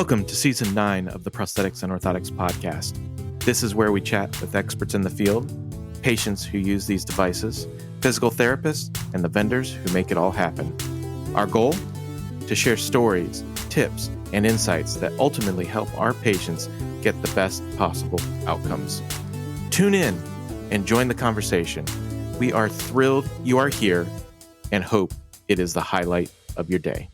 Welcome to Season 9 of the Prosthetics and Orthotics podcast. This is where we chat with experts in the field, patients who use these devices, physical therapists, and the vendors who make it all happen. Our goal? To share stories, tips, and insights that ultimately help our patients get the best possible outcomes. Tune in and join the conversation. We are thrilled you are here and hope it is the highlight of your day.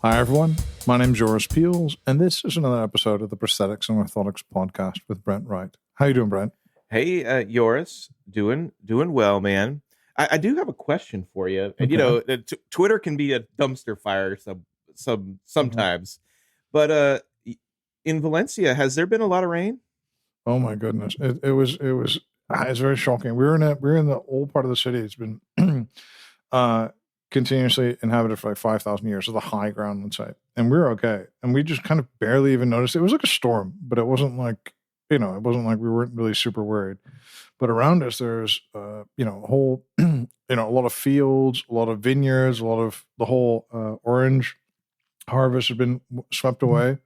Hi, everyone. My name is Joris Peels, and this is another episode of the Prosthetics and Orthotics podcast with Brent Wright. How you doing, Brent? Hey, Joris. Doing well, man. I do have a question for you. And, Okay. Twitter can be a dumpster fire sometimes. But in Valencia, has there been a lot of rain? Oh my goodness, it was it's very shocking. We're in the old part of the city. It's been continuously inhabited for like 5,000 years, so the high ground, let's say, and we're okay. And we just kind of barely even noticed. It was like a storm, but it wasn't like we weren't really super worried. But around us, there's a whole a lot of fields, a lot of vineyards, a lot of the whole orange harvest has been swept away,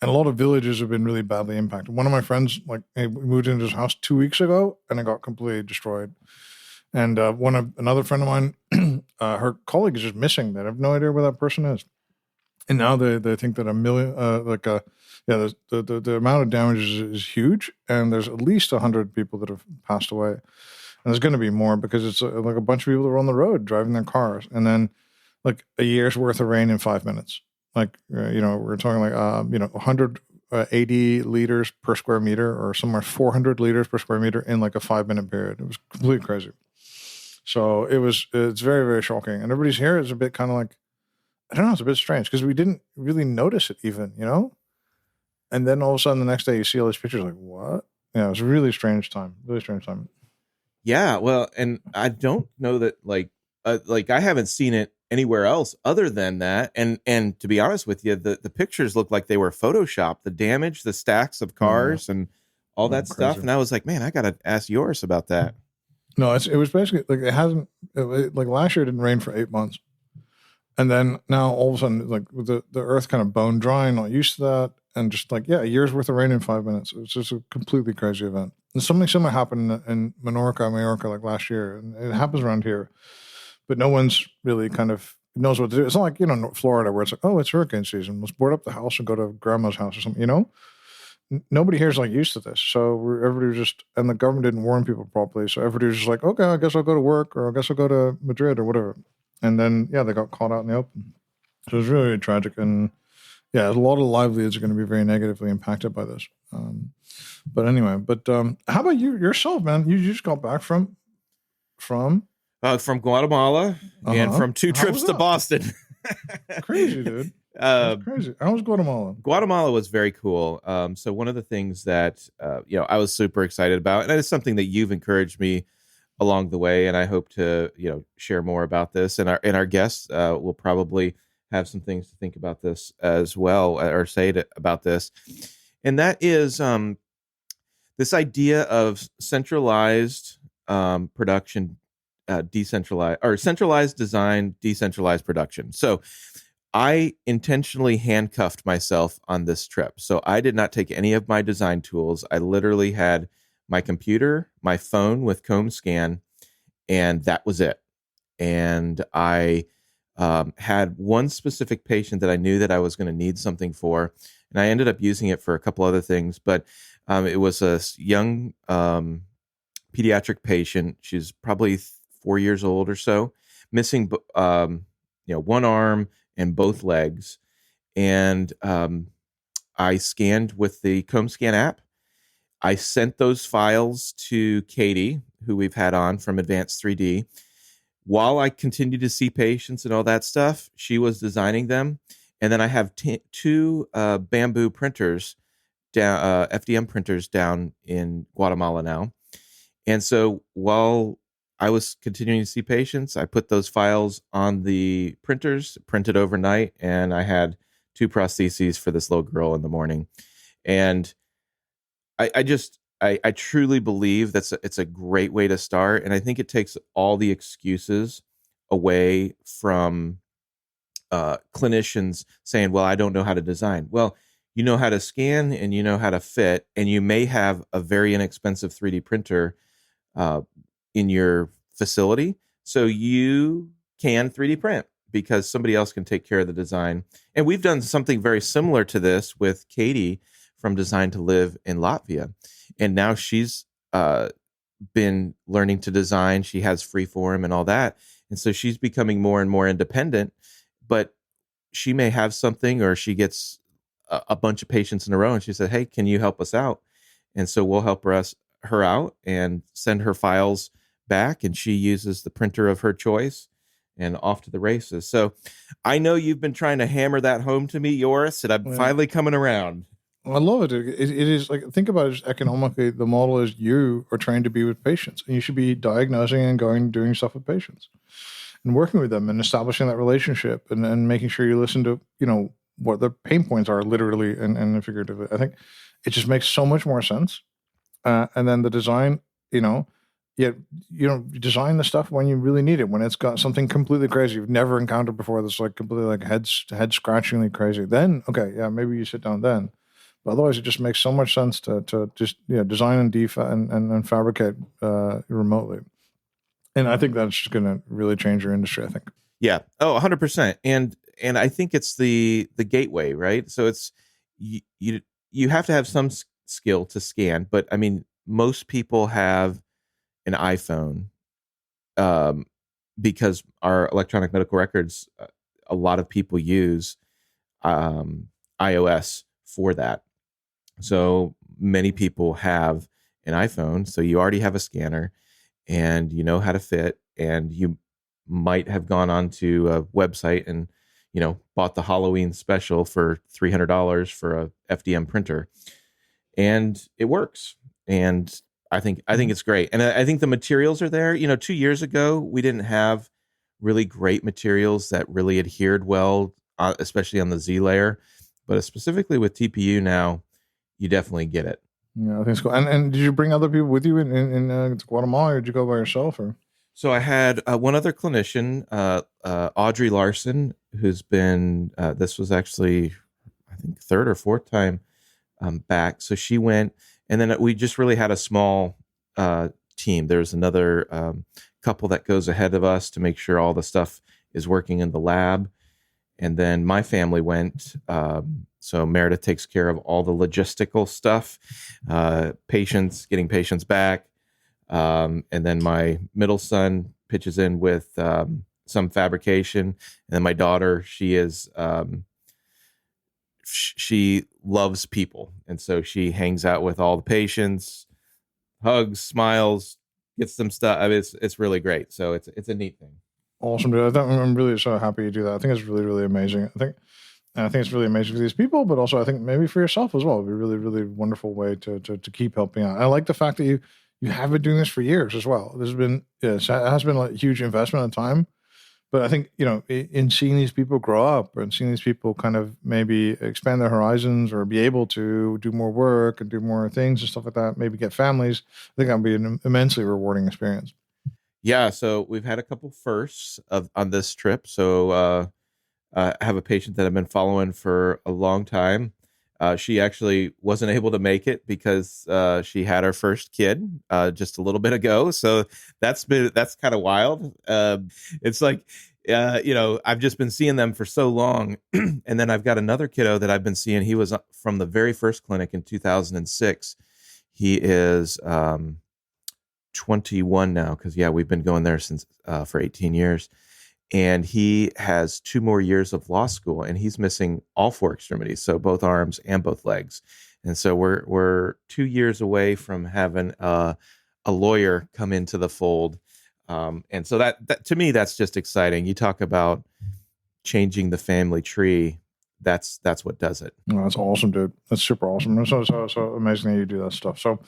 and a lot of villages have been really badly impacted. One of my friends, we moved into his house 2 weeks ago, and it got completely destroyed. And another friend of mine, her colleague is just missing. They have no idea where that person is. And now they think that the amount of damage is huge, and there's at least 100 people that have passed away. And there's going to be more because it's like a bunch of people that are on the road driving their cars, and then like a year's worth of rain in 5 minutes. We're talking 180 liters per square meter, or somewhere 400 liters per square meter in like a 5-minute period. It was completely crazy. So it's very, very shocking. And everybody's here is a bit kind of like, I don't know, it's a bit strange because we didn't really notice it even, And then all of a sudden the next day you see all these pictures like, what? Yeah, it was a really strange time. Yeah, well, and I don't know that I haven't seen it anywhere else other than that. And to be honest with you, the pictures look like they were photoshopped, the damage, the stacks of cars and all that stuff. And I was like, man, I got to ask Joris about that. No, it was basically like last year it didn't rain for 8 months. And then now all of a sudden, like with the earth kind of bone dry, not used to that. And just a year's worth of rain in 5 minutes. It was just a completely crazy event. And something similar happened in Mallorca like last year. And it happens around here. But no one's really kind of knows what to do. It's not like, Florida where it's like, oh, it's hurricane season. Let's board up the house and go to grandma's house or something, Nobody here is used to this. So everybody just, and the government didn't warn people properly. So everybody was just like, okay, I guess I'll go to work, or I guess I'll go to Madrid or whatever. And then, they got caught out in the open. So it was really, really tragic. And a lot of livelihoods are going to be very negatively impacted by this. But anyway, how about you yourself, man? You just got back from Guatemala and from 2 trips to Boston. Crazy, dude. That's crazy. How was Guatemala? Guatemala was very cool. So one of the things that I was super excited about, and it's something that you've encouraged me along the way, and I hope to share more about this. And our guests will probably have some things to think about this as well, or say about this, and that is this idea of centralized production, centralized design, decentralized production. So I intentionally handcuffed myself on this trip. So I did not take any of my design tools. I literally had my computer, my phone with comb scan, and that was it. And I had one specific patient that I knew that I was going to need something for, and I ended up using it for a couple other things. But it was a young pediatric patient. She's probably 4 years old or so, missing one arm and both legs. And I scanned with the comb scan app. I sent those files to Katie, who we've had on from Advanced 3D. While I continued to see patients and all that stuff, she was designing them. And then I have 2 bamboo printers, FDM printers down in Guatemala now. And so while I was continuing to see patients, I put those files on the printers, printed overnight, and I had 2 prostheses for this little girl in the morning. And I truly believe it's a great way to start. And I think it takes all the excuses away from clinicians saying, well, I don't know how to design. Well, you know how to scan and you know how to fit, and you may have a very inexpensive 3D printer uh, in your facility. So you can 3D print because somebody else can take care of the design. And we've done something very similar to this with Katie from Design to Live in Latvia. And now she's been learning to design. She has freeform and all that. And so she's becoming more and more independent, but she may have something, or she gets a bunch of patients in a row and she said, hey, can you help us out? And so we'll help her out and send her files back, and she uses the printer of her choice, and off to the races. So I know you've been trying to hammer that home to me, Joris, and I'm finally coming around. Well, I love it. It is like, think about it, just economically, the model is you are trained to be with patients, and you should be diagnosing and doing stuff with patients and working with them and establishing that relationship, and making sure you listen to, what their pain points are, literally and figuratively. I think it just makes so much more sense. And then the design, you design the stuff when you really need it, when it's got something completely crazy you've never encountered before, that's like completely like head scratchingly crazy. Then, okay, yeah, maybe you sit down then. But otherwise, it just makes so much sense to just design and fabricate remotely. And I think that's just going to really change your industry, I think. Yeah. Oh, 100%. And I think it's the gateway, right? So it's you have to have some skill to scan, but I mean, most people have an iPhone, because our electronic medical records, a lot of people use iOS for that. So many people have an iPhone, so you already have a scanner and you know how to fit, and you might have gone onto a website and bought the Halloween special for $300 for a FDM printer, and it works. And I think it's great. And I think the materials are there. 2 years ago, we didn't have really great materials that really adhered well, especially on the Z layer. But specifically with TPU now, you definitely get it. Yeah, I think it's cool. And did you bring other people with you in Guatemala, or did you go by yourself? Or so I had one other clinician, Audrey Larson, who's been. This was actually, I think, third or fourth time back. So she went. And then we just really had a small team. There's another couple that goes ahead of us to make sure all the stuff is working in the lab. And then my family went. So Meredith takes care of all the logistical stuff, getting patients back. And then my middle son pitches in with some fabrication. And then my daughter, she loves people, and so she hangs out with all the patients, hugs, smiles, gets them stuff. I mean, it's really great. So it's a neat thing. Awesome, dude. I'm really so happy you do that. I think it's really, really amazing. I think it's really amazing for these people, but also I think maybe for yourself as well. It'd be a really, really wonderful way to keep helping out. I like the fact that you have been doing this for years as well. This has been, it has been a huge investment of time. But I think, in seeing these people grow up and seeing these people kind of maybe expand their horizons or be able to do more work and do more things and stuff like that, maybe get families, I think that would be an immensely rewarding experience. Yeah. So we've had a couple firsts on this trip. So I have a patient that I've been following for a long time. She actually wasn't able to make it because she had her first kid just a little bit ago. So that's kind of wild. It's like, I've just been seeing them for so long. And then I've got another kiddo that I've been seeing. He was from the very first clinic in 2006. He is 21 now because, we've been going there since for 18 years. And he has 2 more years of law school, and he's missing all 4 extremities, so both arms and both legs. And so we're 2 years away from having a lawyer come into the fold. And so that to me, that's just exciting. You talk about changing the family tree. That's what does it. Oh, that's awesome, dude. That's super awesome. It's so amazing that you do that stuff. So,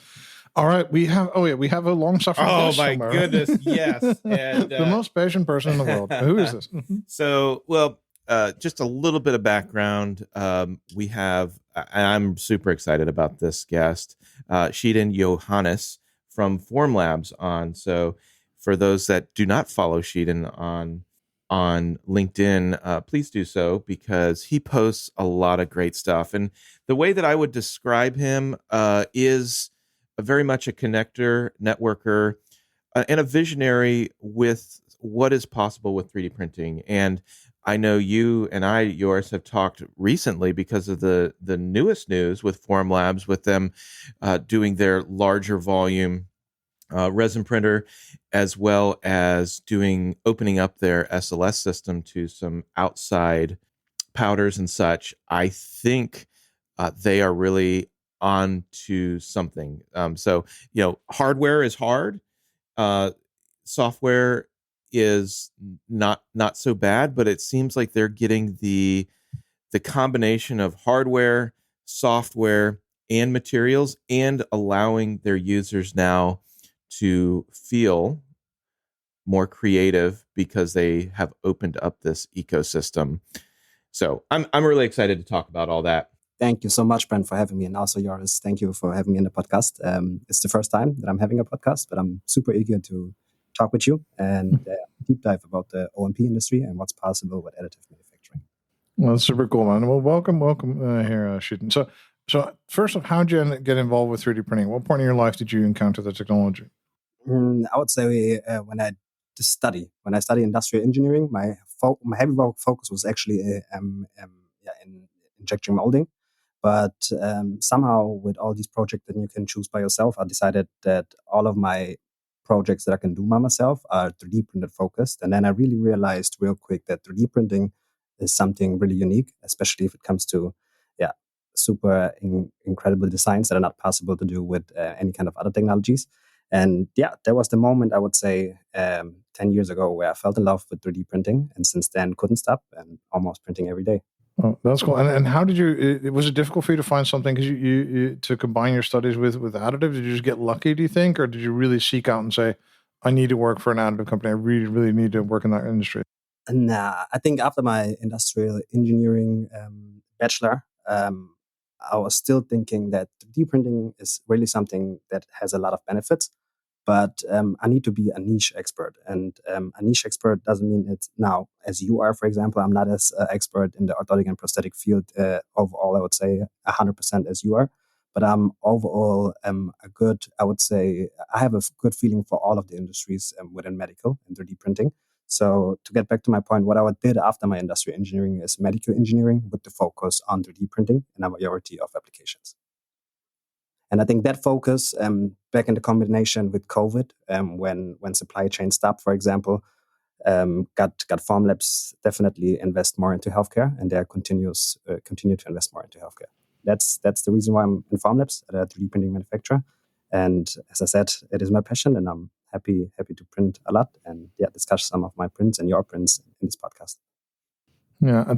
all right, we have a long-suffering guest. Oh my goodness, yes. And, the most patient person in the world. Who is this? So, just a little bit of background. We have, and I'm super excited about this guest, Shiden Yohannes from Formlabs on. So, for those that do not follow Shiden on on LinkedIn, please do so, because he posts a lot of great stuff. And the way that I would describe him is very much a connector, networker, and a visionary with what is possible with 3D printing. And I know you and yours, have talked recently because of the newest news with Forum Labs, with them doing their larger volume resin printer, as well as opening up their SLS system to some outside powders and such. I think they are really on to something. So, hardware is hard. Uh, Software is not so bad, but it seems like they're getting the combination of hardware, software, and materials, and allowing their users now to feel more creative because they have opened up this ecosystem. So I'm really excited to talk about all that. Thank you so much, Ben, for having me. And also, Joris, thank you for having me in the podcast. It's the first time that I'm having a podcast, but I'm super eager to talk with you and deep dive about the OMP industry and what's possible with additive manufacturing. Well, that's super cool, man. Well, welcome here, Shiden. So first off, how did you get involved with 3D printing? What point in your life did you encounter the technology? I would say when I study industrial engineering, my heavy focus was actually in injection molding. But somehow, with all these projects that you can choose by yourself, I decided that all of my projects that I can do by myself are 3D printed focused. And then I really realized real quick that 3D printing is something really unique, especially if it comes to super incredible designs that are not possible to do with any kind of other technologies. And there was the moment, I would say, 10 years ago, where I fell in love with 3D printing, and since then couldn't stop, and almost printing every day. Oh, that's cool. And how did you? Was it difficult for you to find something because you to combine your studies with additive? Did you just get lucky, do you think, or did you really seek out and say, "I need to work for an additive company. I really, really need to work in that industry"? Nah, I think after my industrial engineering bachelor, I was still thinking that 3D printing is really something that has a lot of benefits, but I need to be a niche expert. And a niche expert doesn't mean it's now, as you are, for example, I'm not as expert in the orthotic and prosthetic field overall, I would say 100% as you are. But I'm overall I would say, I have a good feeling for all of the industries within medical and 3D printing. So to get back to my point, what I did after my industrial engineering is medical engineering with the focus on 3D printing in a majority of applications. And I think that focus, back in the combination with COVID, when supply chain stopped, for example, got Formlabs definitely invest more into healthcare, and they continue to invest more into healthcare. That's the reason why I'm in Formlabs, at a 3D printing manufacturer. And as I said, it is my passion, and I'm happy to print a lot and discuss some of my prints and your prints in this podcast. Yeah,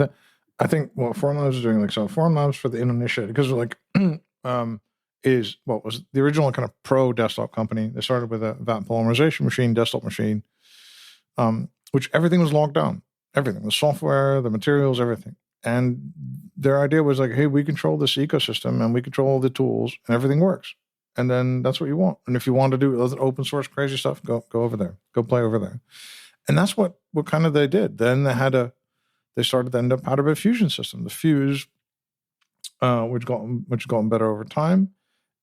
I think what Formlabs is doing, Formlabs for the uninitiated, because was the original kind of pro desktop company. They started with a vat polymerization machine, desktop machine, which everything was locked down. Everything, the software, the materials, everything. And their idea was like, hey, we control this ecosystem and we control the tools and everything works. And then that's what you want. And if you want to do open source crazy stuff, go over there, go play over there. And that's what kind of they did. Then they started to end up powder bed fusion system, the Fuse, which gotten better over time.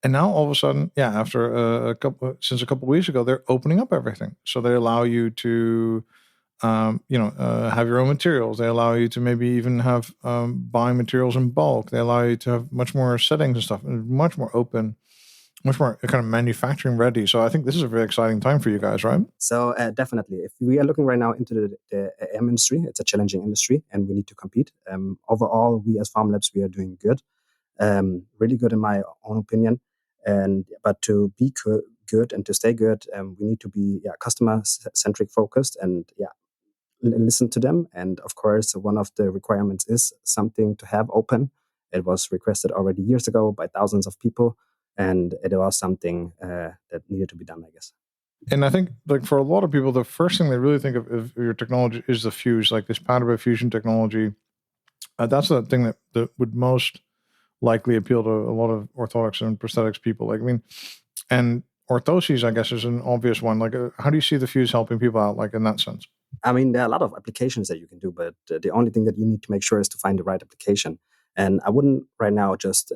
And now all of a sudden, after since a couple of weeks ago, they're opening up everything. So they allow you to, have your own materials. They allow you to maybe even have buying materials in bulk. They allow you to have much more settings and stuff, and much more open, much more kind of manufacturing ready. So I think this is a very exciting time for you guys, right? So definitely, if we are looking right now into the AM industry, it's a challenging industry, and we need to compete. Overall, we as Formlabs, we are doing good, really good in my own opinion. But to be good and to stay good, we need to be customer centric focused and listen to them. And of course, one of the requirements is something to have open. It was requested already years ago by thousands of people, and it was something that needed to be done, I guess. And I think, for a lot of people, the first thing they really think of your technology is the Fuse, like this powder bed fusion technology. That's the thing that would most likely appeal to a lot of orthotics and prosthetics people. And orthoses, I guess, is an obvious one. How do you see the Fuse helping people out, in that sense? I mean, there are a lot of applications that you can do, but the only thing that you need to make sure is to find the right application. And I wouldn't right now just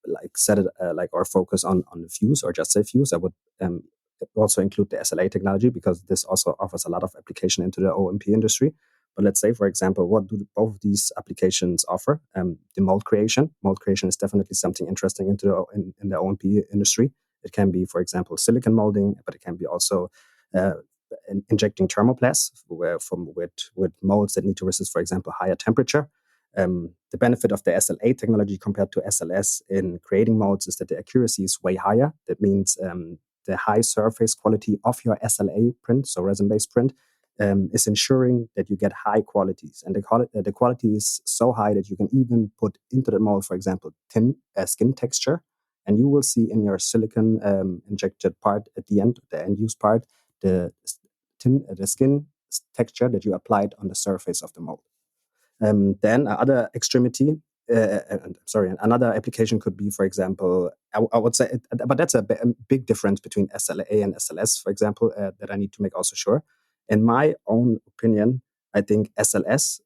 like set it or focus on the fuse or just say fuse. I would also include the SLA technology, because this also offers a lot of application into the OMP industry. But let's say, for example, what do both of these applications offer? The mold creation. Mold creation is definitely something interesting in the OMP industry. It can be, for example, silicon molding, but it can be also injecting thermoplasts with molds that need to resist, for example, higher temperature. The benefit of the SLA technology compared to SLS in creating molds is that the accuracy is way higher. That means the high surface quality of your SLA print, so resin-based print, is ensuring that you get high qualities. And the quality is so high that you can even put into the mold, for example, thin skin texture. And you will see in your silicon injected part at the end, the end-use part, the skin texture that you applied on the surface of the mold. Then another extremity, another application could be, for example, I would say, but that's a big difference between SLA and SLS, for example, that I need to make also sure. In my own opinion, I think SLS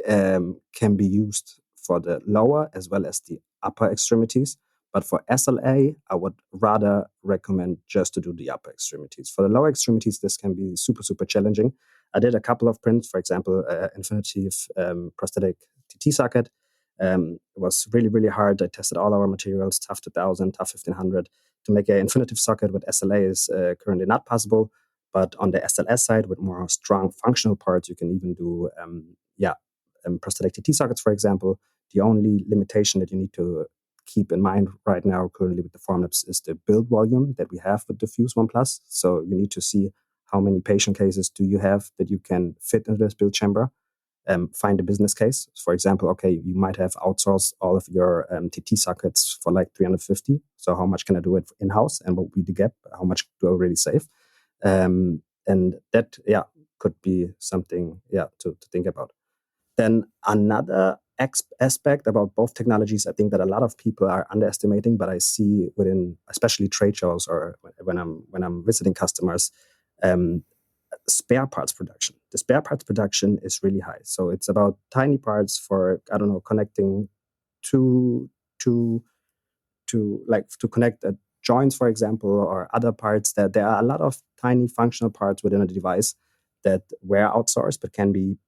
can be used for the lower as well as the upper extremities. But for SLA, I would rather recommend just to do the upper extremities. For the lower extremities, this can be super, super challenging. I did a couple of prints, for example, Infinitive prosthetic TT socket. It was really, really hard. I tested all our materials, TUF 2000, TUF 1500. To make an Infinitive socket with SLA is currently not possible. But on the SLS side, with more strong functional parts, you can even do prosthetic TT sockets, for example. The only limitation that you need to keep in mind right now currently with the Formlabs is the build volume that we have with the Fuse One Plus. So you need to see how many patient cases do you have that you can fit into this build chamber. Find a business case. For example, okay, you might have outsourced all of your TT sockets for like 350. So how much can I do it in-house, and what would be the gap? How much do I really save? And that, could be something, to think about. Then another aspect about both technologies, I think that a lot of people are underestimating, but I see within, especially trade shows or when I'm visiting customers, spare parts production. The spare parts production is really high. So it's about tiny parts for, connecting to connect joints, for example, or other parts. That there are a lot of tiny functional parts within a device that were outsourced but can be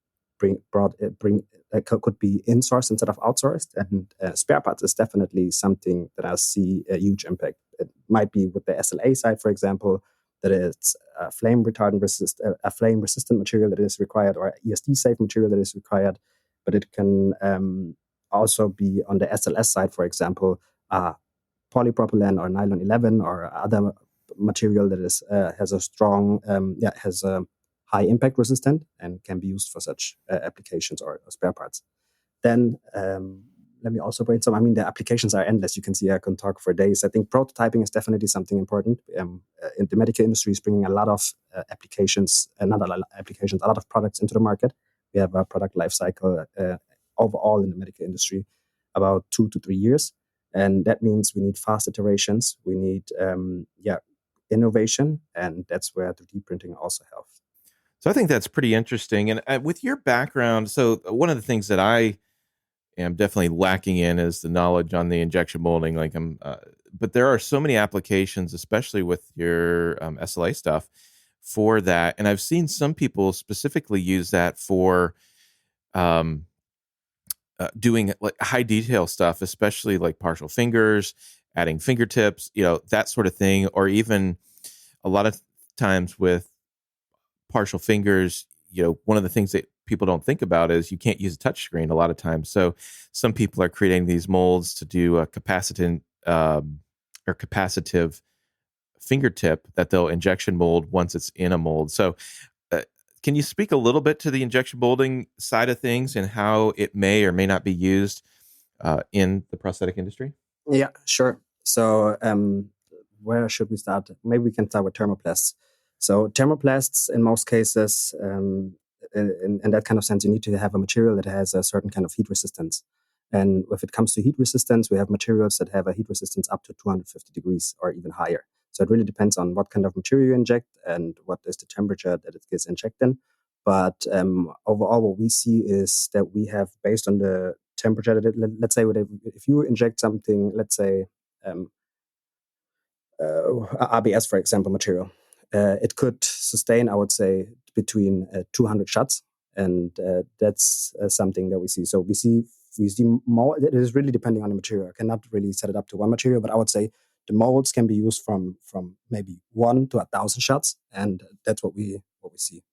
could be insourced instead of outsourced. And spare parts is definitely something that I see a huge impact. It might be with the SLA side, for example, that it's a flame resistant material that is required, or ESD safe material that is required. But it can also be on the SLS side, for example, polypropylene or nylon 11 or other material that is has a strong has a high impact resistant and can be used for such applications or spare parts. Then let me also brainstorm. I mean, the applications are endless. You can see I can talk for days. I think prototyping is definitely something important. In the medical industry is bringing a lot of applications, not a lot of applications, a lot of products into the market. We have a product life cycle overall in the medical industry about 2 to 3 years. And that means we need fast iterations. We need innovation. And that's where 3D printing also helps. So I think that's pretty interesting. And with your background, so one of the things that I am definitely lacking in is the knowledge on the injection molding. But there are so many applications, especially with your SLA stuff, for that. And I've seen some people specifically use that for doing like high detail stuff, especially like partial fingers, adding fingertips, that sort of thing, or even a lot of times with partial fingers, one of the things that people don't think about is you can't use a touch screen a lot of times. So some people are creating these molds to do a capacitive fingertip that they'll injection mold once it's in a mold. So can you speak a little bit to the injection molding side of things and how it may or may not be used in the prosthetic industry? Yeah, sure. So where should we start? Maybe we can start with thermoplasts. So thermoplasts, in most cases, in that kind of sense, you need to have a material that has a certain kind of heat resistance. And if it comes to heat resistance, we have materials that have a heat resistance up to 250 degrees or even higher. So it really depends on what kind of material you inject and what is the temperature that it gets injected in. But overall, what we see is that we have, based on the temperature, let's say if you inject something, let's say RBS, for example, material, it could sustain, I would say, between 200 shots, and that's something that we see. So we see more. It is really depending on the material. I cannot really set it up to one material, but I would say the molds can be used from maybe 1 to 1,000 shots, and that's what we see.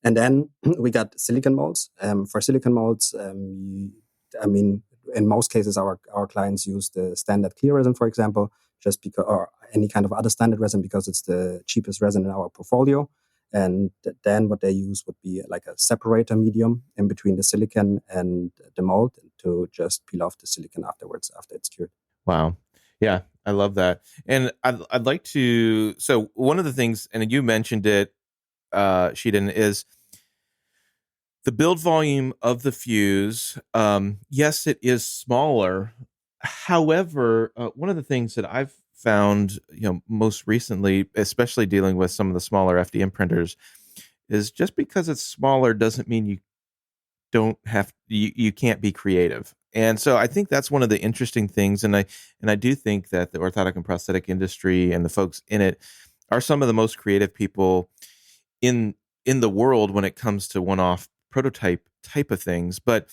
And then we got silicon molds. For silicon molds, I mean, in most cases, our clients use the standard clear resin, for example, just because, or any kind of other standard resin, because it's the cheapest resin in our portfolio. And then what they use would be like a separator medium in between the silicon and the mold to just peel off the silicon afterwards after it's cured. Wow. Yeah, I love that. And I'd like to, so one of the things, and you mentioned it, Shiden, is the build volume of the fuse. Yes, it is smaller. However, one of the things that I've found, most recently, especially dealing with some of the smaller FDM printers, is just because it's smaller doesn't mean you can't be creative. And so I think that's one of the interesting things, and I do think that the orthotic and prosthetic industry and the folks in it are some of the most creative people in the world when it comes to one-off prototype type of things. But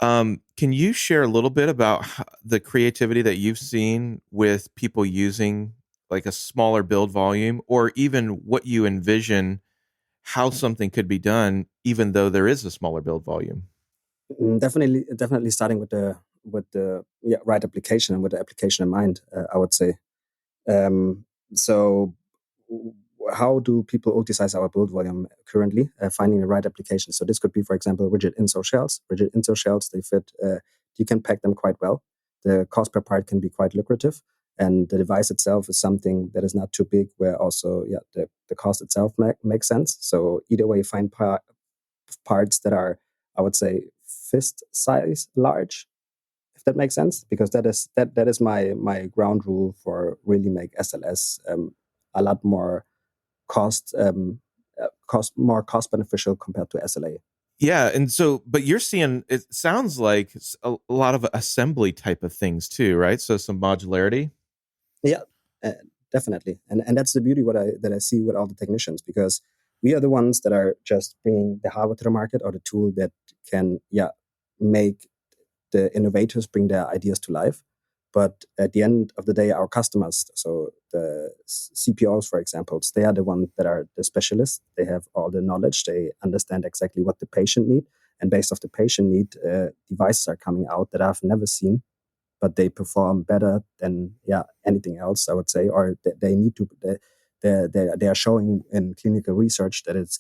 can you share a little bit about the creativity that you've seen with people using like a smaller build volume, or even what you envision how something could be done, even though there is a smaller build volume? Definitely starting with the right application and with the application in mind, I would say. So how do people optimize our build volume currently? Finding the right application. So this could be, for example, rigid insole shells. Rigid insole shells, they fit, you can pack them quite well. The cost per part can be quite lucrative. And the device itself is something that is not too big, where also the cost itself makes sense. So either way, find parts that are, I would say, fist size large, if that makes sense, because that is my ground rule for really make SLS a lot more cost beneficial compared to SLA. Yeah, and so, but you're seeing, it sounds like a lot of assembly type of things too, right? So some modularity. Yeah, definitely, and that's the beauty that I see with all the technicians, because we are the ones that are just bringing the hardware to the market, or the tool that can make the innovators bring their ideas to life. But at the end of the day, our customers, so the CPOs, for example, they are the ones that are the specialists. They have all the knowledge. They understand exactly what the patient need. And based off the patient need, devices are coming out that I've never seen, but they perform better than anything else, I would say. Or they need to, they are showing in clinical research that it's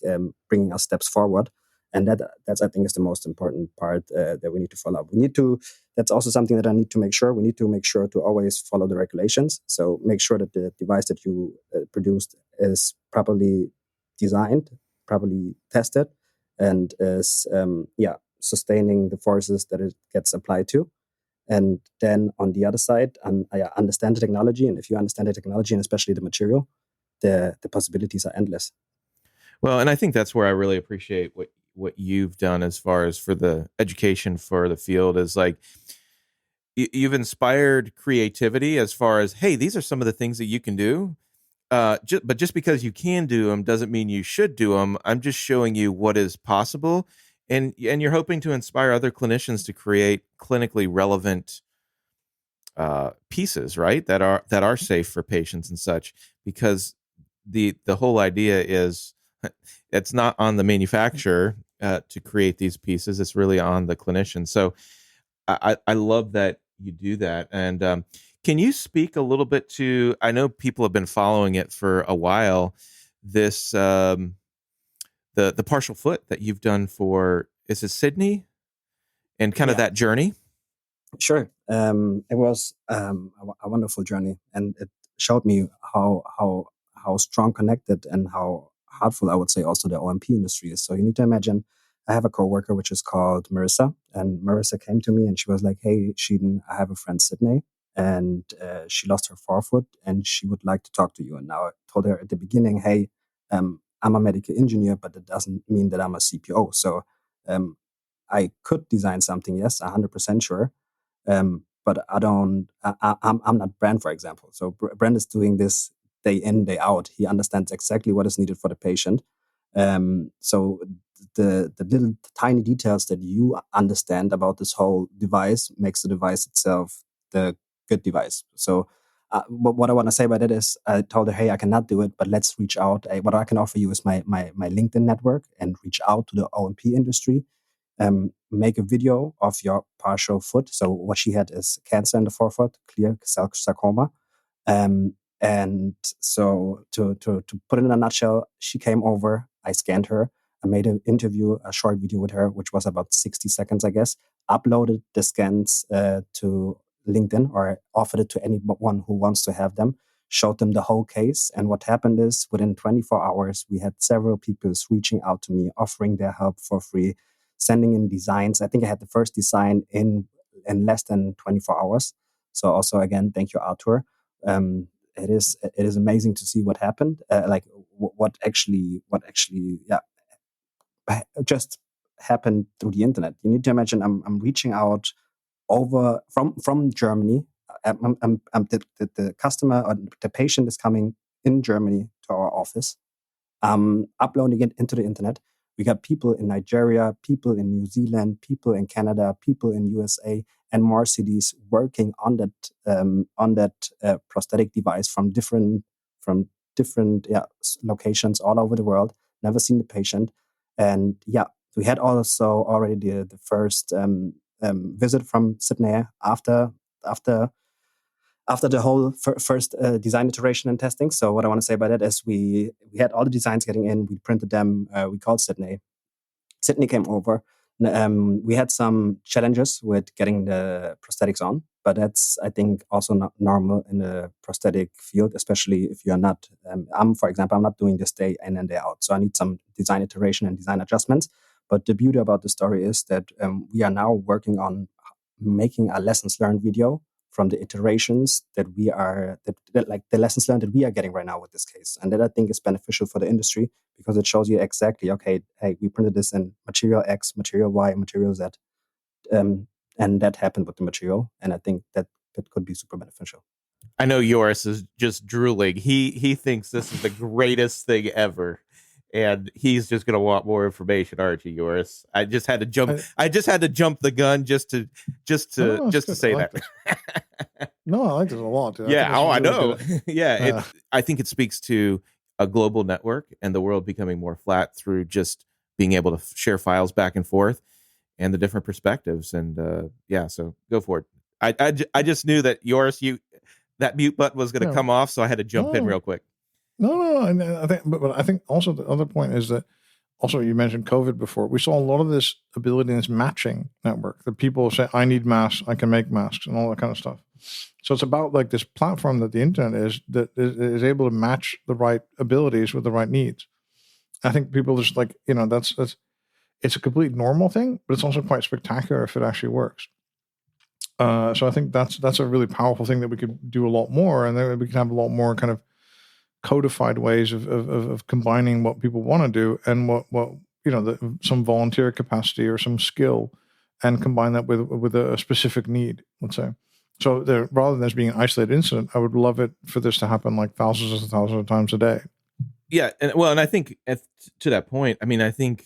bringing us steps forward. And that's, I think, is the most important part that we need to follow up. That's also something that I need to make sure. We need to make sure to always follow the regulations. So make sure that the device that you produced is properly designed, properly tested, and is sustaining the forces that it gets applied to. And then on the other side, I understand the technology. And if you understand the technology, and especially the material, the possibilities are endless. Well, and I think that's where I really appreciate what you've done as far as for the education for the field, is like you've inspired creativity as far as, hey, these are some of the things that you can do. But just because you can do them doesn't mean you should do them. I'm just showing you what is possible, and you're hoping to inspire other clinicians to create clinically relevant pieces, right? That are safe for patients and such. Because the whole idea is, it's not on the manufacturer to create these pieces. It's really on the clinician. So I love that you do that. And can you speak a little bit to, I know people have been following it for a while, this the partial foot that you've done for, is it Sydney? And kind of that journey? Sure. It was a wonderful journey, and it showed me how strong connected and how heartful, I would say, also the OMP industry is. So you need to imagine, I have a coworker which is called Marissa, and Marissa came to me and she was like, "Hey, Shiden, I have a friend, Sydney, and she lost her forefoot and she would like to talk to you." And now I told her at the beginning, "Hey, I'm a medical engineer, but that doesn't mean that I'm a CPO. So I could design something, yes, 100% sure. But I'm not Brand, for example. So Brand is doing this day in, day out. He understands exactly what is needed for the patient. So the little tiny details that you understand about this whole device makes the device itself the good device. So but what I want to say by that is I told her, hey, I cannot do it, but let's reach out. What I can offer you is my LinkedIn network and reach out to the O&P industry. Make a video of your partial foot. So what she had is cancer in the forefoot, clear cell sarcoma. And so to put it in a nutshell, she came over, I scanned her, I made an interview, a short video with her, which was about 60 seconds, I guess, uploaded the scans to LinkedIn or offered it to anyone who wants to have them, showed them the whole case. And what happened is within 24 hours, we had several people reaching out to me, offering their help for free, sending in designs. I think I had the first design in less than 24 hours. So also, again, thank you, Arthur. It is amazing to see what happened, what actually just happened through the internet. You need to imagine I'm reaching out over from Germany. The customer or the patient is coming in Germany to our office, uploading it into the internet. We got people in Nigeria, people in New Zealand, people in Canada, people in USA, and more cities working on that prosthetic device from different locations all over the world. Never seen the patient, and we had also already the first visit from Sydney after the whole first design iteration and testing. So what I want to say by that is we had all the designs getting in, we printed them, we called Sydney. Sydney came over. We had some challenges with getting the prosthetics on, but that's, I think, also not normal in the prosthetic field, especially if you're not, for example, I'm not doing this day in and day out. So I need some design iteration and design adjustments. But the beauty about the story is that we are now working on making a lessons learned video from the iterations that we are, like the lessons learned that we are getting right now with this case. And that I think is beneficial for the industry because it shows you exactly, okay, hey, we printed this in material X, material Y, material Z. And that happened with the material. And I think that could be super beneficial. I know Joris is just drooling. He thinks this is the greatest thing ever. And he's just going to want more information, aren't you, Joris? I just had to jump. I just had to jump the gun just to say that. No, I like this a lot. Dude. Yeah. I know. Yeah. I think it speaks to a global network and the world becoming more flat through just being able to share files back and forth and the different perspectives. And so go for it. I just knew that Joris, that mute button was going to come off, so I had to jump in real quick. No, and I think, but I think also the other point is that also you mentioned COVID before. We saw a lot of this ability in this matching network that people say, I need masks, I can make masks, and all that kind of stuff. So it's about like this platform that the internet is that is able to match the right abilities with the right needs. I think people just like, that's it's a complete normal thing, but it's also quite spectacular if it actually works. So I think that's a really powerful thing that we could do a lot more, and then we can have a lot more kind of codified ways of combining what people want to do and what some volunteer capacity or some skill, and combine that with a specific need, let's say. So rather than this being an isolated incident, I would love it for this to happen like thousands and thousands of times a day. Yeah, and I think to that point, I mean, I think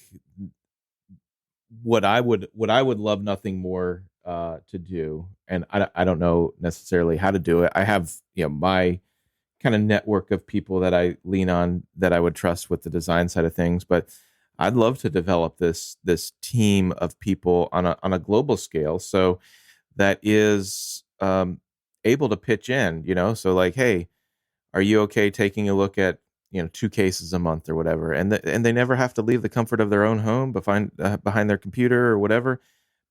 what I would love nothing more to do, and I don't know necessarily how to do it. I have my kind of network of people that I lean on that I would trust with the design side of things, but I'd love to develop this team of people on a global scale, so that is able to pitch in, so like, hey, are you okay taking a look at 2 cases a month or whatever, and they never have to leave the comfort of their own home behind their computer or whatever,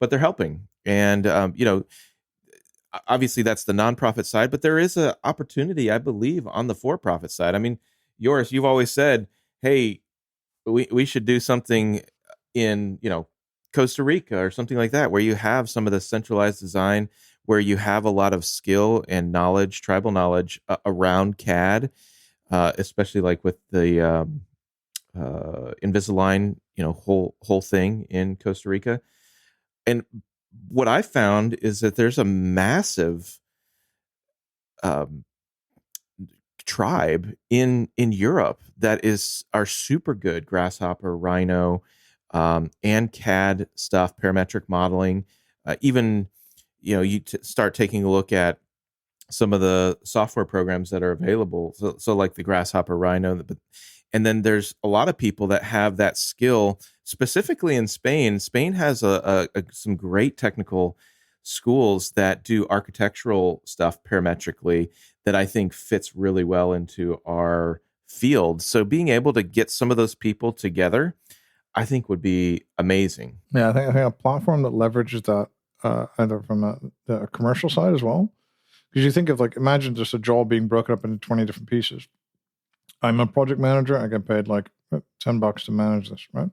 but they're helping. And obviously that's the nonprofit side, but there is an opportunity, I believe, on the for-profit side. I mean, Joris, you've always said, hey, we should do something in, Costa Rica or something like that, where you have some of the centralized design, where you have a lot of skill and knowledge, tribal knowledge around CAD, especially like with the Invisalign, whole thing in Costa Rica. And what I found is that there's a massive um, tribe in Europe that are super good Grasshopper, Rhino, and CAD stuff, parametric modeling. Even you start taking a look at some of the software programs that are available. So like the Grasshopper, Rhino, and then there's a lot of people that have that skill specifically in Spain. Spain has some great technical schools that do architectural stuff parametrically that I think fits really well into our field. So being able to get some of those people together, I think would be amazing. Yeah, I think a platform that leverages that either from the commercial side as well. Because you think of imagine just a jaw being broken up into 20 different pieces. I'm a project manager. I get paid $10 to manage this, right?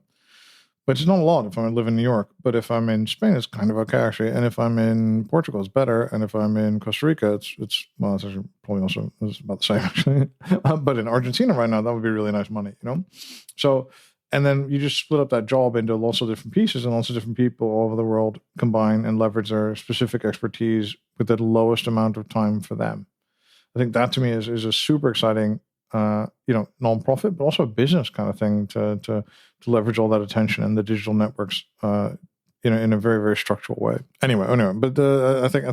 But it's not a lot if I live in New York. But if I'm in Spain, it's kind of okay, actually. And if I'm in Portugal, it's better. And if I'm in Costa Rica, it's actually probably also it's about the same, actually. But in Argentina right now, that would be really nice money, So, and then you just split up that job into lots of different pieces, and lots of different people all over the world combine and leverage their specific expertise with the lowest amount of time for them. I think that to me is a super exciting, nonprofit, but also a business kind of thing to leverage all that attention and the digital networks, in a very, very structural way. Anyway, but I think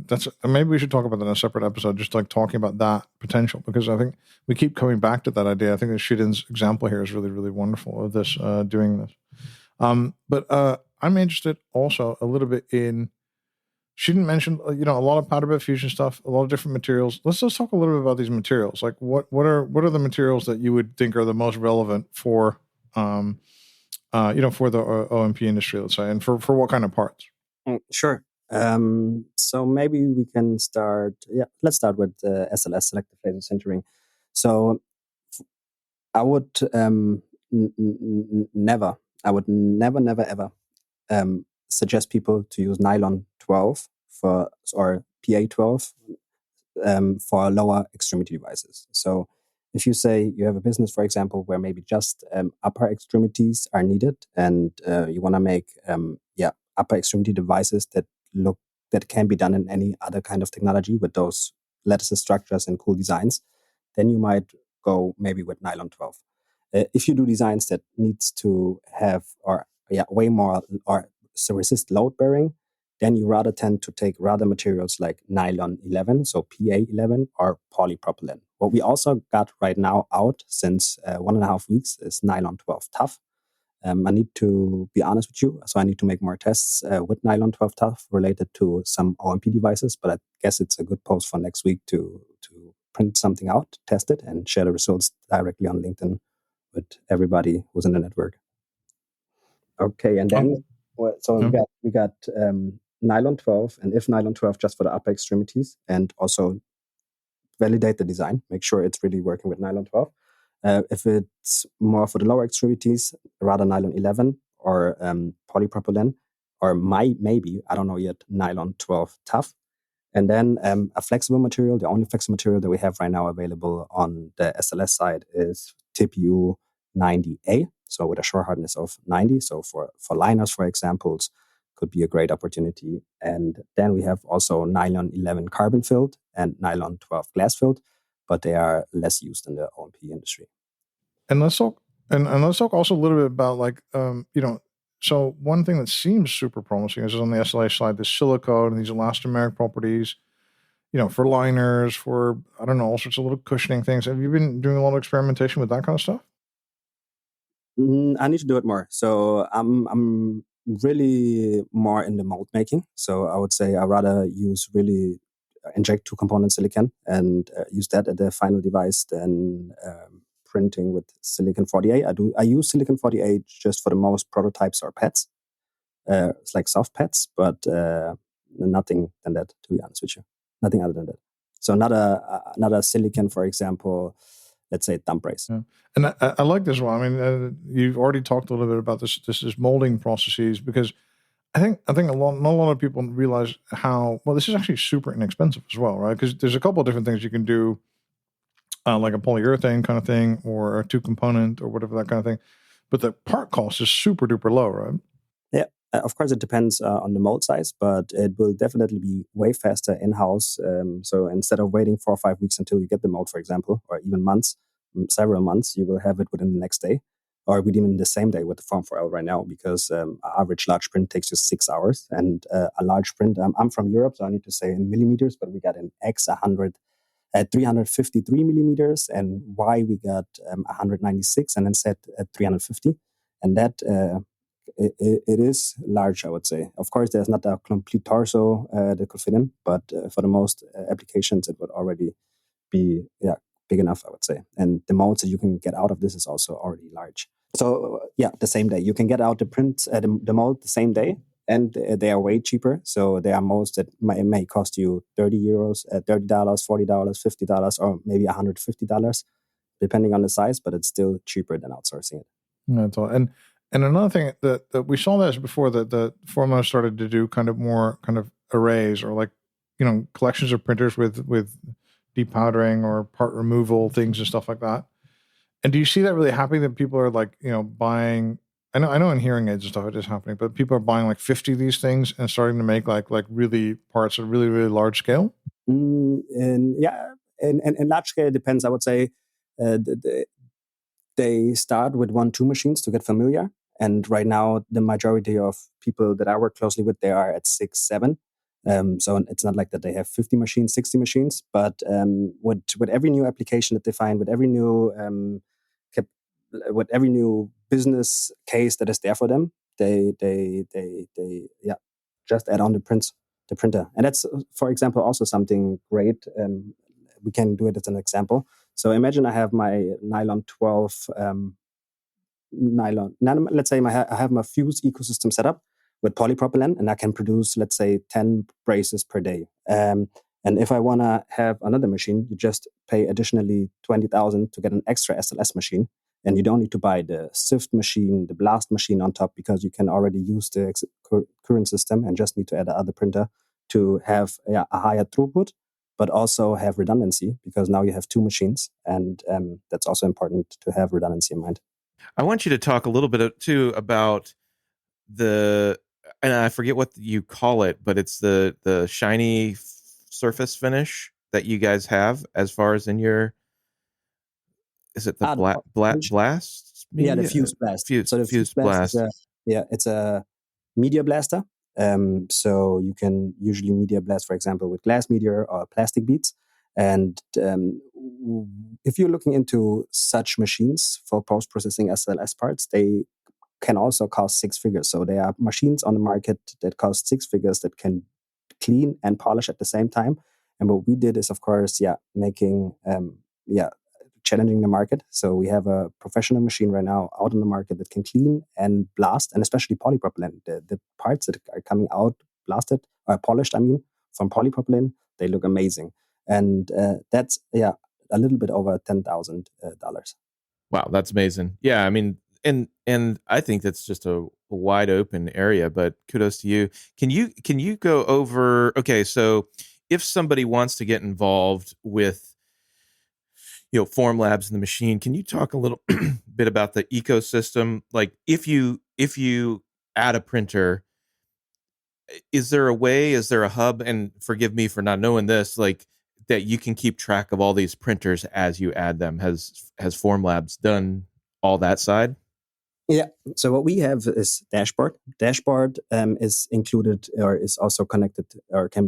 that's maybe we should talk about that in a separate episode, just talking about that potential, because I think we keep coming back to that idea. I think that Shiden's example here is really, really wonderful of this doing this. But I'm interested also a little bit in. She didn't mention, a lot of powder bed fusion stuff, a lot of different materials. Let's just talk a little bit about these materials. What are the materials that you would think are the most relevant for, for the OMP industry, let's say, and for what kind of parts? Sure. So maybe we can start. Yeah, let's start with SLS, selective laser sintering. So I would never ever suggest people to use nylon 12 or PA 12 for lower extremity devices. So if you say you have a business, for example, where maybe just upper extremities are needed, and you want to make upper extremity devices that can be done in any other kind of technology with those lattice structures and cool designs, then you might go maybe with nylon 12. If you do designs that needs to have way more or so resist load bearing, then you rather tend to take rather materials like nylon 11, so PA 11, or polypropylene. What we also got right now out since 1.5 weeks is nylon 12 tough. I need to be honest with you, so I need to make more tests with nylon 12 tough related to some OMP devices, but I guess it's a good post for next week to print something out, test it, and share the results directly on LinkedIn with everybody who's in the network. Okay, and then we got nylon 12, and if nylon 12 just for the upper extremities, and also validate the design, make sure it's really working with nylon 12. If it's more for the lower extremities, rather nylon 11 or polypropylene, or maybe, I don't know yet, nylon 12 tough. And then a flexible material, the only flexible material that we have right now available on the SLS side is TPU 90A, so with a shore hardness of 90. So for liners, for examples, could be a great opportunity. And then we have also nylon 11 carbon filled and nylon 12 glass filled, but they are less used in the OMP industry. And let's talk also a little bit about so one thing that seems super promising is on the SLA side, the silicone and these elastomeric properties, for liners, for, I don't know, all sorts of little cushioning things. Have you been doing a lot of experimentation with that kind of stuff? I need to do it more. So I'm really more in the mold making. So I would say I rather inject 2-component silicon and use that at the final device than printing with silicon 48. I use silicon 48 just for the most prototypes or pads. It's like soft pads, but nothing than that, to be honest with you. Nothing other than that. So not a silicon, for example, let's say thumb brace. Yeah. And I like this one. I mean, you've already talked a little bit about this is molding processes, because I think not a lot of people realize how well this is actually super inexpensive as well, right? Because there's a couple of different things you can do like a polyurethane kind of thing or a 2-component or whatever, that kind of thing. But the part cost is super duper low, right? Yeah, of course, it depends on the mold size, but it will definitely be way faster in-house. So instead of waiting 4 or 5 weeks until you get the mold, for example, or even months, several months, you will have it within the next day, or within the same day with the Form 4L right now, because average large print takes you 6 hours. And a large print, I'm from Europe, so I need to say in millimeters, but we got an X 100 at 353 millimeters, and Y we got 196, and then Z at 350. And that it is large, I would say. Of course, there's not a complete torso that could fit in, but for the most applications, it would already be big enough, I would say. And the molds that you can get out of this is also already large. So the same day you can get out the print, the mold the same day, and they are way cheaper. So there are molds that may cost you €30, $30, $40, $50, or maybe $150, depending on the size. But it's still cheaper than outsourcing it. That's all. And another thing that we saw this before, that the Foremost started to do kind of more kind of arrays, or like, collections of printers with depowdering or part removal things and stuff like that. And do you see that really happening, that people are like, buying, I know in hearing aids and stuff it is happening, but people are buying like 50 of these things and starting to make like really parts at really, really large scale? And large scale, it depends. I would say they start with 1-2 machines to get familiar. And right now, the majority of people that I work closely with, they are at 6, 7. So it's not like that they have 50 machines, 60 machines, but with every new application that they find, with every new business case that is there for them, they just add on the printer. And that's, for example, also something great. We can do it as an example. So imagine I have my nylon 12 nylon. Let's say I have my fuse ecosystem set up with polypropylene, and I can produce, let's say, 10 braces per day. And if I want to have another machine, you just pay additionally $20,000 to get an extra SLS machine. And you don't need to buy the sift machine, the blast machine on top, because you can already use the current system and just need to add another printer to have a higher throughput, but also have redundancy, because now you have 2 machines. And that's also important to have redundancy in mind. I want you to talk a little bit too about and I forget what you call it, but it's the shiny surface finish that you guys have, as far as in your, is it the blast? Yeah, the fuse blast. So the fuse blast. It's a media blaster. So you can usually media blast, for example, with glass media or plastic beads. And if you're looking into such machines for post-processing SLS parts, they can also cost 6 figures. So there are machines on the market that cost 6 figures that can clean and polish at the same time. And what we did is, of course, making challenging the market. So we have a professional machine right now out on the market that can clean and blast, and especially polypropylene. The parts that are coming out blasted or polished, from polypropylene, they look amazing. And that's a little bit over $10,000. Wow, that's amazing. Yeah, I mean, and I think that's just a wide open area. But kudos to you. Can you go over? Okay, so if somebody wants to get involved with Formlabs and the machine, can you talk a little bit about the ecosystem? Like, if you add a printer, is there a hub, and forgive me for not knowing this, like, that you can keep track of all these printers as you add them? Has Formlabs done all that side? Yeah. So what we have is dashboard. Dashboard is included, or is also connected, or can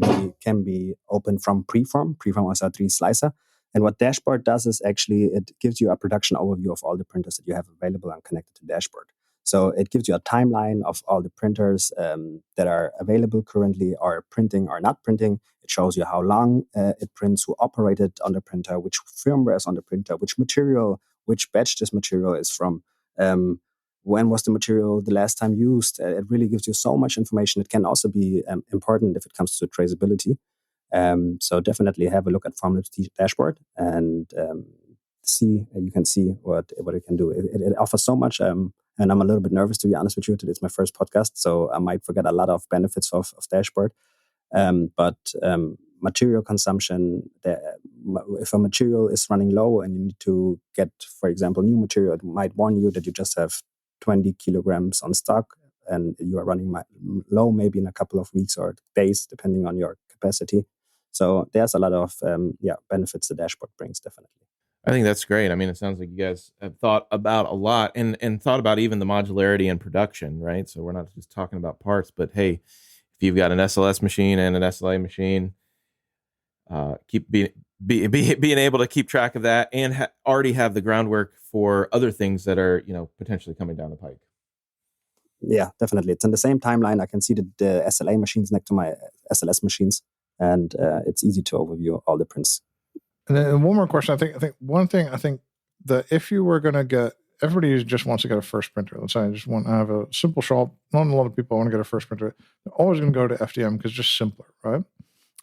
be opened from Preform. Preform is our 3 slicer. And what Dashboard does is actually it gives you a production overview of all the printers that you have available and connected to Dashboard. So it gives you a timeline of all the printers that are available currently, or printing or not printing. It shows you how long it prints, who operated on the printer, which firmware is on the printer, which material, which batch this material is from, when was the material the last time used. It really gives you so much information. It can also be important if it comes to traceability. So definitely have a look at Formlabs dashboard and you can see what it can do. It offers so much, and I'm a little bit nervous, to be honest with you. It's my first podcast, so I might forget a lot of benefits of dashboard. But material consumption. If a material is running low and you need to get, for example, new material, it might warn you that you just have 20 kilograms on stock and you are running low maybe in a couple of weeks or days, depending on your capacity. So there's a lot of benefits the dashboard brings, definitely. I think that's great. I mean, it sounds like you guys have thought about a lot and thought about even the modularity in production, right? So we're not just talking about parts, but hey, if you've got an SLS machine and an SLA machine, keep being able to keep track of that and already have the groundwork for other things that are, potentially coming down the pike. Yeah, definitely. It's in the same timeline. I can see the SLA machines next to my SLS machines, and it's easy to overview all the prints. And then one more question. I think that if you were going to get, everybody just wants to get a first printer. Let's say I just want to have a simple shop. Not a lot of people want to get a first printer. They're always going to go to FDM because it's just simpler, right? And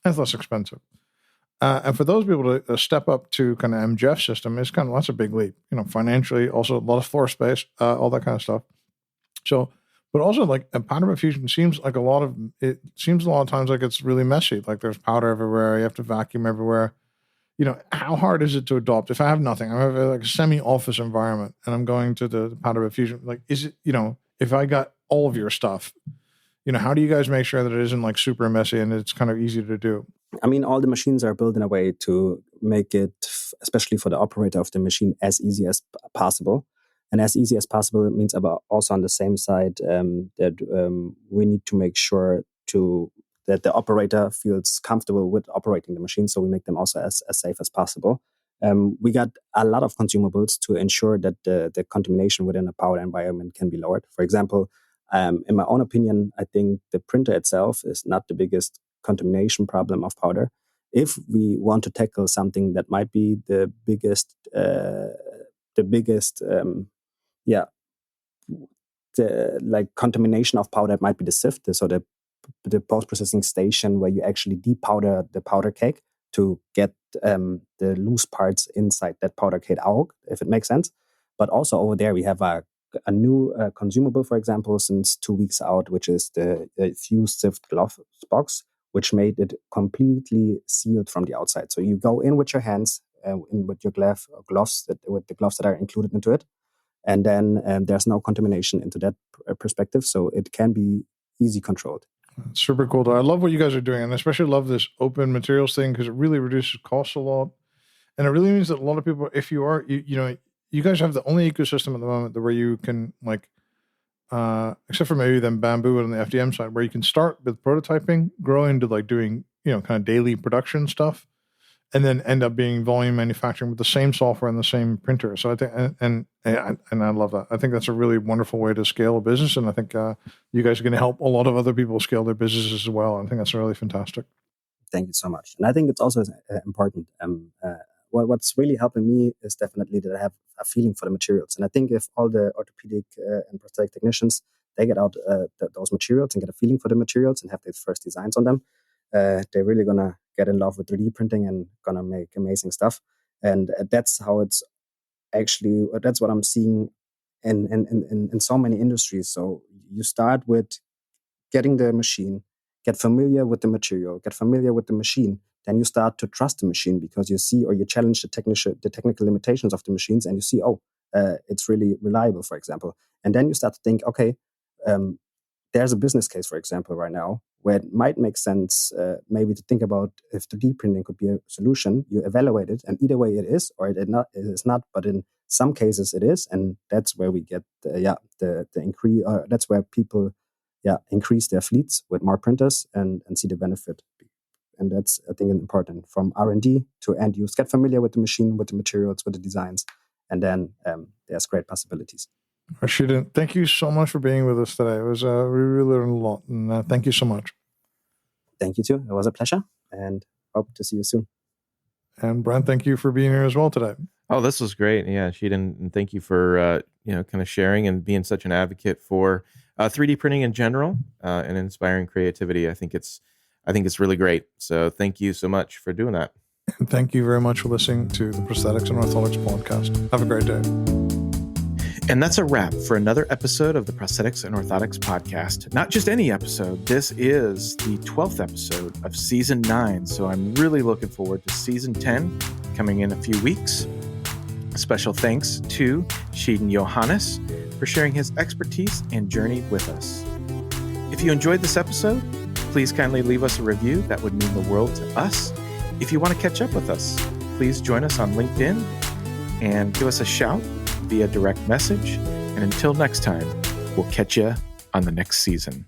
it's less expensive. And for those people to step up to kind of MGF system, that's a big leap, financially, also a lot of floor space, all that kind of stuff. So, but also like a powder bed fusion seems a lot of times like it's really messy. Like there's powder everywhere. You have to vacuum everywhere. How hard is it to adopt? If I have nothing, I have like a semi-office environment and I'm going to the powder bed fusion, like, is it, if I got all of your stuff, how do you guys make sure that it isn't like super messy and it's kind of easy to do? I mean, all the machines are built in a way to make it, especially for the operator of the machine, as easy as possible. And as easy as possible, it means about also on the same side that we need to make sure that the operator feels comfortable with operating the machine. So we make them also as safe as possible. We got a lot of consumables to ensure that the contamination within a powder environment can be lowered. For example, in my own opinion, I think the printer itself is not the biggest contamination problem of powder. If we want to tackle something that might be the biggest contamination of powder, might be the sift, so the post-processing station where you actually depowder the powder cake to get the loose parts inside that powder cake out, if it makes sense. But also over there we have a new consumable, for example, since 2 weeks out, which is the fused sift glove box, which made it completely sealed from the outside. So you go in with your hands, with your gloves, with the gloves that are included into it, and then there's no contamination into that perspective. So it can be easy controlled. Super cool. I love what you guys are doing, and I especially love this open materials thing because it really reduces costs a lot, and it really means that a lot of people, if you are, you guys have the only ecosystem at the moment where you can except for maybe then Bamboo on the FDM side, where you can start with prototyping, grow into like doing kind of daily production stuff, and then end up being volume manufacturing with the same software and the same printer. So I think, and I love that. I think that's a really wonderful way to scale a business, and I think you guys are going to help a lot of other people scale their businesses as well. I think that's really fantastic. Thank you so much. And I think it's also important. What's really helping me is definitely that I have a feeling for the materials. And I think if all the orthopedic and prosthetic technicians, they get out those materials and get a feeling for the materials and have their first designs on them, they're really going to get in love with 3D printing and going to make amazing stuff. And that's how it's actually, that's what I'm seeing in so many industries. So you start with getting the machine, get familiar with the material, get familiar with the machine. Then you start to trust the machine because you see or you challenge the technical limitations of the machines, and you see, it's really reliable, for example. And then you start to think, okay, there's a business case, for example, right now where it might make sense maybe to think about if 3D printing could be a solution. You evaluate it, and either way it is or it is not. But in some cases it is, and that's where we get the increase. That's where people increase their fleets with more printers and see the benefit. And that's, I think, important from R&D to end use. Get familiar with the machine, with the materials, with the designs, and then there's great possibilities. Shiden, thank you so much for being with us today. It was we really learned a lot, and thank you so much. Thank you too. It was a pleasure, and hope to see you soon. And Brent, thank you for being here as well today. Oh, this was great. Yeah, Shiden, and thank you for kind of sharing and being such an advocate for 3D printing in general and inspiring creativity. I think it's really great. So thank you so much for doing that. And thank you very much for listening to the Prosthetics and Orthotics podcast. Have a great day. And that's a wrap for another episode of the Prosthetics and Orthotics podcast. Not just any episode, this is the 12th episode of season 9. So I'm really looking forward to season 10 coming in a few weeks. A special thanks to Shiden Yohannes for sharing his expertise and journey with us. If you enjoyed this episode, please kindly leave us a review. That would mean the world to us. If you want to catch up with us, please join us on LinkedIn and give us a shout via direct message. And until next time, we'll catch you on the next season.